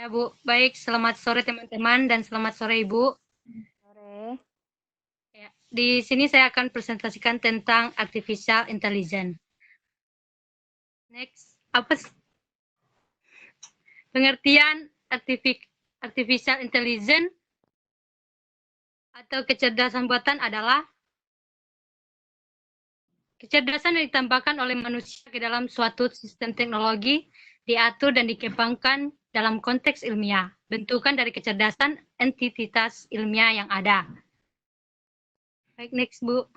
Ya, Bu. Baik, selamat sore teman-teman dan selamat sore Ibu. Sore. Ya, di sini saya akan presentasikan tentang artificial intelligence. Next, pengertian artificial intelligence atau kecerdasan buatan adalah kecerdasan yang ditambahkan oleh manusia ke dalam suatu sistem teknologi, diatur dan dikembangkan dalam konteks ilmiah, bentukan dari kecerdasan entitas ilmiah yang ada. Baik, next Bu.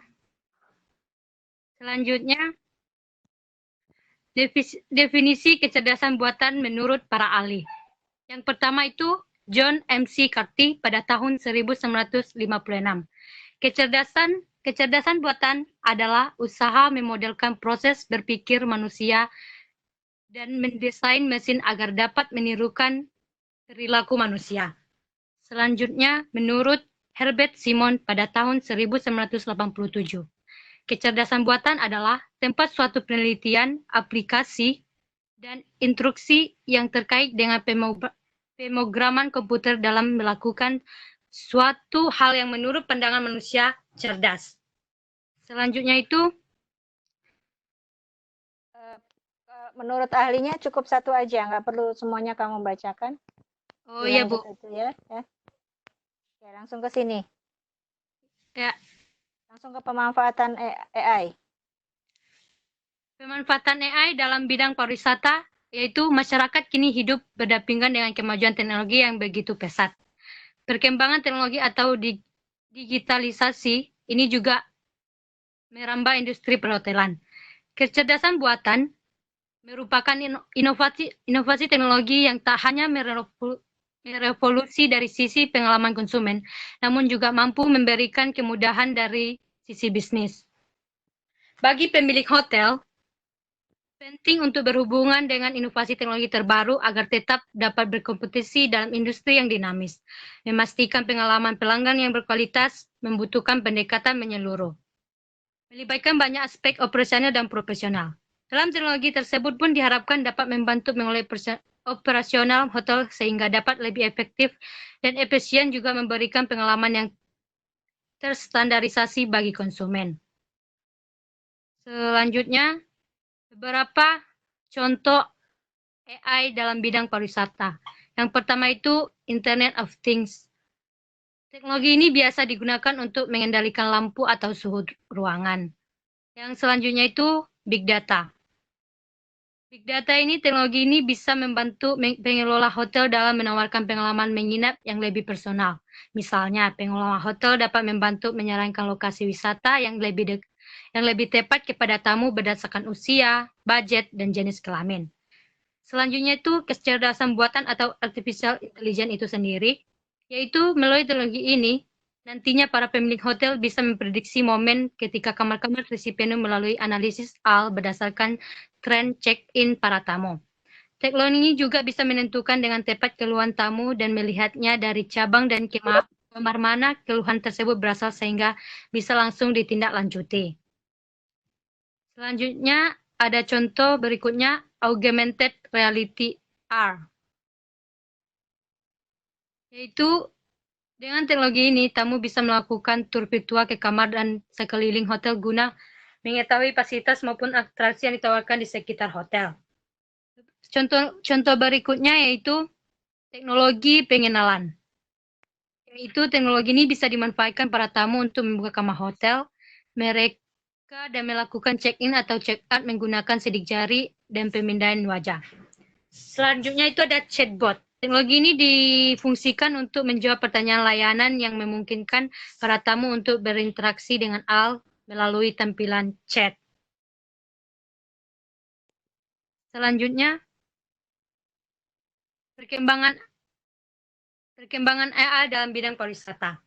Selanjutnya, definisi kecerdasan buatan menurut para ahli. Yang pertama itu John McCarthy pada tahun 1956. Kecerdasan buatan adalah usaha memodelkan proses berpikir manusia dan mendesain mesin agar dapat menirukan perilaku manusia. Selanjutnya, menurut Herbert Simon pada tahun 1987. Kecerdasan buatan adalah tempat suatu penelitian, aplikasi, dan instruksi yang terkait dengan pemrograman komputer dalam melakukan suatu hal yang menurut pandangan manusia cerdas. Selanjutnya itu, Menurut ahlinya cukup satu aja, nggak perlu semuanya kamu bacakan. oh Bilang iya Bu, gitu tuh ya. Ya, langsung ke sini. ya, Langsung ke pemanfaatan AI. pemanfaatan AI dalam bidang pariwisata, yaitu masyarakat kini hidup berdampingan dengan kemajuan teknologi yang begitu pesat. Perkembangan teknologi atau digitalisasi ini juga merambah industri perhotelan. Kecerdasan buatan merupakan inovasi teknologi yang tak hanya merevolusi dari sisi pengalaman konsumen, namun juga mampu memberikan kemudahan dari sisi bisnis. Bagi pemilik hotel, penting untuk berhubungan dengan inovasi teknologi terbaru agar tetap dapat berkompetisi dalam industri yang dinamis. Memastikan pengalaman pelanggan yang berkualitas membutuhkan pendekatan menyeluruh. Melibatkan banyak aspek operasional dan profesional. Dalam teknologi tersebut pun diharapkan dapat membantu mengelola operasional hotel sehingga dapat lebih efektif dan efisien, juga memberikan pengalaman yang terstandarisasi bagi konsumen. Selanjutnya, beberapa contoh AI dalam bidang pariwisata. Yang pertama itu Internet of Things. Teknologi ini biasa digunakan untuk mengendalikan lampu atau suhu ruangan. Yang selanjutnya itu Big Data. Big Data ini, teknologi ini bisa membantu pengelola hotel dalam menawarkan pengalaman menginap yang lebih personal. Misalnya, pengelola hotel dapat membantu menyarankan lokasi wisata yang lebih tepat kepada tamu berdasarkan usia, budget, dan jenis kelamin. Selanjutnya itu kecerdasan buatan atau artificial intelligence itu sendiri, yaitu melalui teknologi ini, nantinya para pemilik hotel bisa memprediksi momen ketika kamar-kamar terisi penuh melalui analisis AL berdasarkan tren check-in para tamu. Teknologi ini juga bisa menentukan dengan tepat keluhan tamu dan melihatnya dari cabang dan kamar mana keluhan tersebut berasal sehingga bisa langsung ditindaklanjuti. Selanjutnya ada contoh berikutnya, augmented reality R. Yaitu dengan teknologi ini, tamu bisa melakukan tur virtual ke kamar dan sekeliling hotel guna mengetahui fasilitas maupun atraksi yang ditawarkan di sekitar hotel. Contoh berikutnya yaitu teknologi pengenalan. Yaitu teknologi ini bisa dimanfaatkan para tamu untuk membuka kamar hotel, mereka dan melakukan check-in atau check-out menggunakan sidik jari dan pemindahan wajah. Selanjutnya itu ada chatbot. Teknologi ini difungsikan untuk menjawab pertanyaan layanan yang memungkinkan para tamu untuk berinteraksi dengan AL melalui tampilan chat. Selanjutnya, perkembangan AI dalam bidang pariwisata.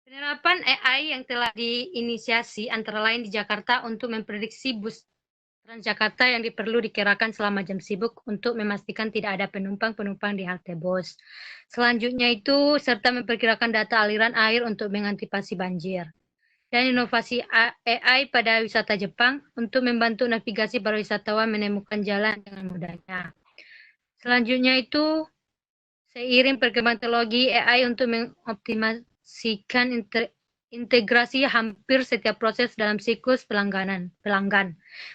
Penerapan AI yang telah diinisiasi antara lain di Jakarta untuk memprediksi bus Transjakarta yang perlu dikirakan selama jam sibuk untuk memastikan tidak ada penumpang-penumpang di halte bus. Selanjutnya itu serta memperkirakan data aliran air untuk mengantisipasi banjir. Dan inovasi AI pada wisata Jepang untuk membantu navigasi para wisatawan menemukan jalan dengan mudahnya. Selanjutnya itu, seiring perkembangan teknologi AI untuk mengoptimasikan integrasi hampir setiap proses dalam siklus pelanggan,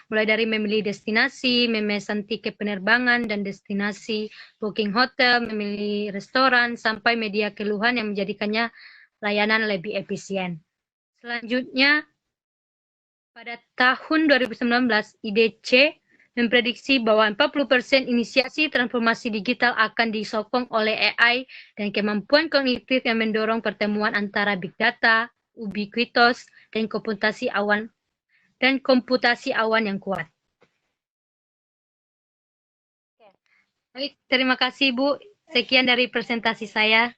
mulai dari memilih destinasi, memesan tiket penerbangan dan destinasi, booking hotel, memilih restoran, sampai media keluhan yang menjadikannya layanan lebih efisien. Selanjutnya, pada tahun 2019, IDC memprediksi bahwa 40% inisiasi transformasi digital akan disokong oleh AI dan kemampuan kognitif yang mendorong pertemuan antara big data, ubiquitous, dan komputasi awan yang kuat. Baik, terima kasih Bu. Sekian dari presentasi saya.